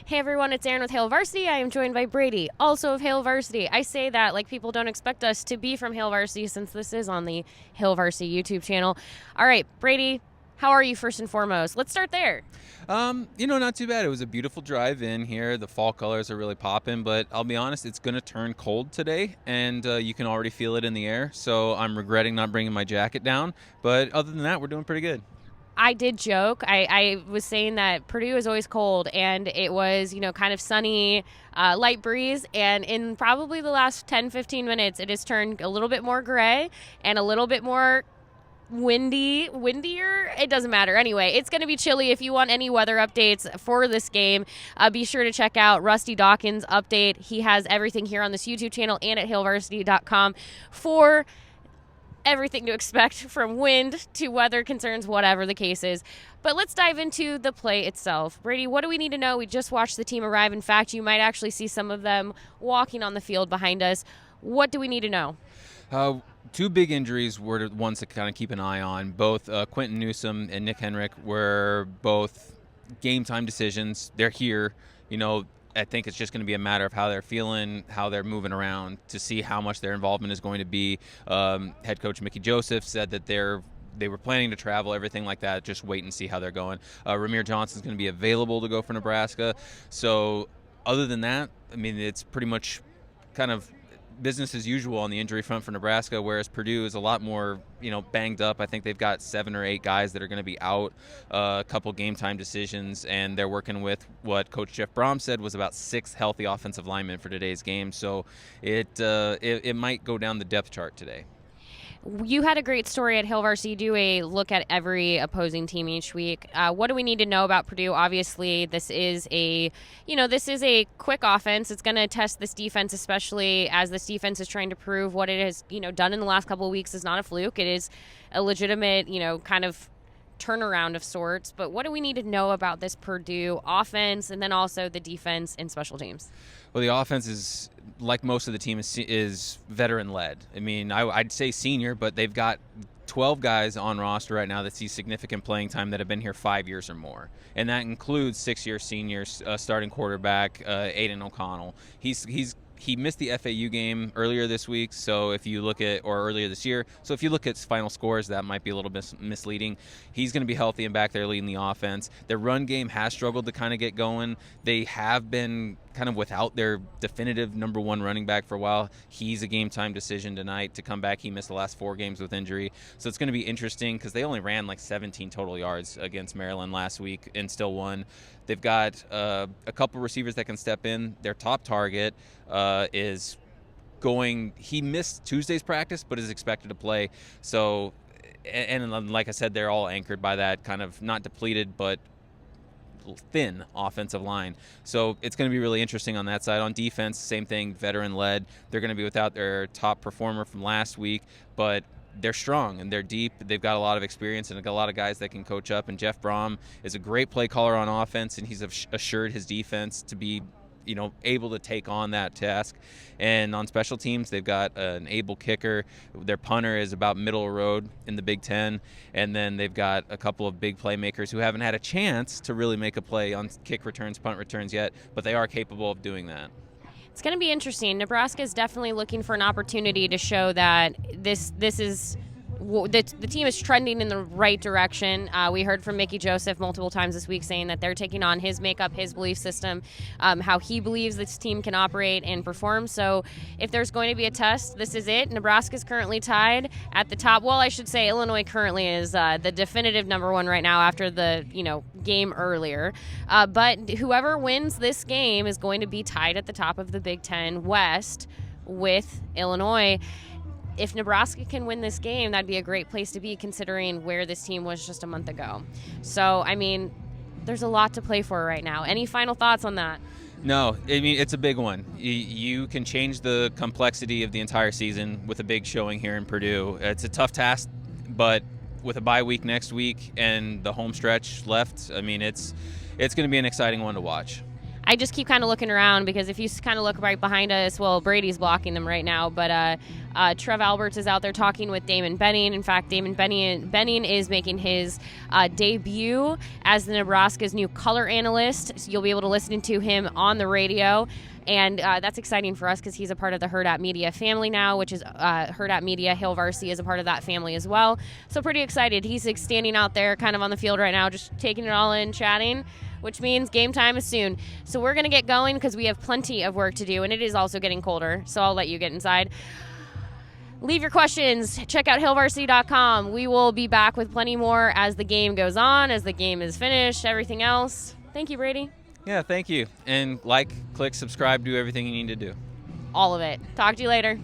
Hey everyone, it's Erin with Hail Varsity. I am joined by Brady, also of Hail Varsity. I say that like people don't expect us to be from Hail Varsity since this is on the Hail Varsity YouTube channel. All right, Brady, how are you first and foremost? Let's start there. Not too bad. It was a beautiful drive in here. The fall colors are really popping, but I'll be honest, it's going to turn cold today, and you can already feel it in the air. So I'm regretting not bringing my jacket down. But other than that, we're doing pretty good. I did joke. I was saying that Purdue is always cold, and it was, kind of sunny, light breeze. And in probably the last 10, 15 minutes, it has turned a little bit more gray and a little bit more windier. It doesn't matter. Anyway, it's going to be chilly. If you want any weather updates for this game, be sure to check out Rusty Dawkins' update. He has everything here on this YouTube channel and at hailvarsity.com for everything to expect from wind to weather concerns, whatever the case is. But let's dive into the play itself. Brady, what do we need to know? We just watched the team arrive. In fact, you might actually see some of them walking on the field behind us. What do we need to know? Two big injuries were the ones to kind of keep an eye on. Both Quentin Newsome and Nick Henrik were both game time decisions. They're here. I think it's just going to be a matter of how they're feeling, how they're moving around to see how much their involvement is going to be. Head coach Mickey Joseph said that they were planning to travel, everything like that. Just wait and see how they're going. Ramir Johnson's going to be available to go for Nebraska. So other than that, it's pretty much kind of business as usual on the injury front for Nebraska, whereas Purdue is a lot more, banged up. I think they've got 7 or 8 guys that are going to be out, a couple game time decisions, and they're working with what Coach Jeff Brom said was about 6 healthy offensive linemen for today's game. So it might go down the depth chart today. You had a great story at Hail Varsity. You do a look at every opposing team each week. What do we need to know about Purdue? Obviously, this is a quick offense. It's going to test this defense, especially as this defense is trying to prove what it has, done in the last couple of weeks is not a fluke. It is a legitimate, kind of turnaround of sorts. But what do we need to know about this Purdue offense and then also the defense and special teams? Well, the offense is, like most of the team, is veteran-led. I'd say senior, but they've got 12 guys on roster right now that see significant playing time that have been here 5 years or more. And that includes 6-year seniors, starting quarterback Aiden O'Connell. He missed the FAU game earlier this week, or earlier this year. So if you look at his final scores, that might be a little bit misleading. He's going to be healthy and back there leading the offense. Their run game has struggled to kind of get going. They have been kind of without their definitive number one running back for a while. He's a game time decision tonight to come back. He missed the last 4 games with injury. So it's going to be interesting because they only ran like 17 total yards against Maryland last week and still won. They've got a couple receivers that can step in. Their top target is going – he missed Tuesday's practice but is expected to play. So, and like I said, they're all anchored by that kind of not depleted but thin offensive line. So it's going to be really interesting on that side. On defense, same thing, veteran-led. They're going to be without their top performer from last week, but they're strong and they're deep. They've got a lot of experience and they've got a lot of guys that can coach up. And Jeff Brom is a great play caller on offense, and he's assured his defense to be able to take on that task. And on special teams, they've got an able kicker. Their punter is about middle road in the Big Ten. And then they've got a couple of big playmakers who haven't had a chance to really make a play on kick returns, punt returns yet, but they are capable of doing that. It's going to be interesting. Nebraska is definitely looking for an opportunity to show that this is the team is trending in the right direction. We heard from Mickey Joseph multiple times this week saying that they're taking on his makeup, his belief system, how he believes this team can operate and perform. So if there's going to be a test, this is it. Nebraska's currently tied at the top. Well, I should say Illinois currently is the definitive number one right now after the game earlier. But whoever wins this game is going to be tied at the top of the Big Ten West with Illinois. If Nebraska can win this game, that'd be a great place to be considering where this team was just a month ago. So, there's a lot to play for right now. Any final thoughts on that? No, it's a big one. You can change the complexity of the entire season with a big showing here in Purdue. It's a tough task, but with a bye week next week and the home stretch left, it's going to be an exciting one to watch. I just keep kind of looking around because if you kind of look right behind us, well, Brady's blocking them right now, but Trev Alberts is out there talking with Damon Benning. In fact, Benning is making his debut as the Nebraska's new color analyst. So you'll be able to listen to him on the radio. And that's exciting for us because he's a part of the Herd Media family now, which is Herd Media. Hail Varsity is a part of that family as well. So pretty excited. He's standing out there kind of on the field right now, just taking it all in, chatting, which means game time is soon. So we're going to get going because we have plenty of work to do, and it is also getting colder. So I'll let you get inside. Leave your questions. Check out hailvarsity.com. We will be back with plenty more as the game goes on, as the game is finished, everything else. Thank you, Brady. Yeah, thank you. And like, click, subscribe, do everything you need to do. All of it. Talk to you later.